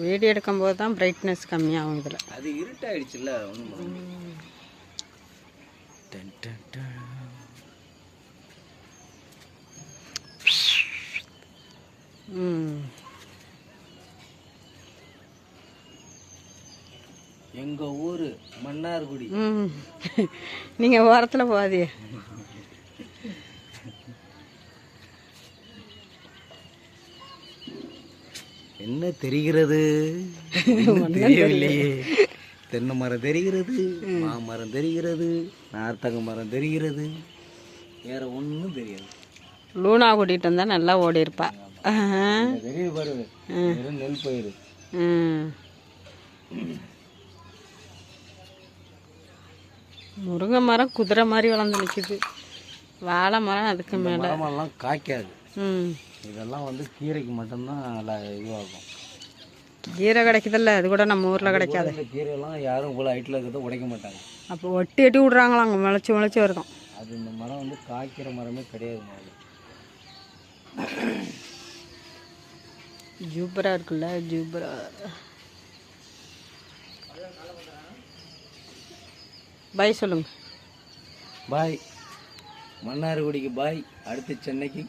Video எடுக்கும்போது தான் brightness கம்மியாகும் இதில். அது இருட்டாயிடுச்சுல்ல. எங்க ஊரு மன்னார்குடி. நீங்க ஓரத்துல போகாதீ. என்ன தெரிகிறது? தெரியவில்லையே. தென்னை மரம் தெரிகிறது, மாமரம் தெரிகிறது, நார்த்தங்க மரம் தெரிகிறது, வேற ஒன்றும் தெரியாது. லூனா கூட்டிகிட்டு வந்தால் நல்லா ஓடி இருப்பா. தெரியுது பாரு, நெல் பயிர். முருங்கை மரம் குதிரை மாதிரி வளர்ந்து நிற்கிது. வாழை மரம் அதுக்கு மேலே. மரமெல்லாம் காய்க்காது. இதெல்லாம் வந்து கீரைக்கு மட்டும்தான் நல்லா இதுவாகும். கீரை கிடைக்குதில்ல, அது கூட நம்ம ஊரில் கிடைக்காது. இந்த கீரையெல்லாம் யாரும் இவ்வளோ ஹைட்டில் இருக்கிறத உடைக்க மாட்டாங்க. அப்போ ஒட்டி ஒட்டி விட்றாங்களா, அங்கே முளைச்சி முளைச்சி வருதும். அது இந்த மரம் வந்து காய்க்கிற மரமே கிடையாது. ஜூப்பரா இருக்குல்ல, ஜூப்பரா. பாய் சொல்லுங்க. பாய். மன்னார்குடிக்கு பாய். அடுத்து சென்னைக்கு.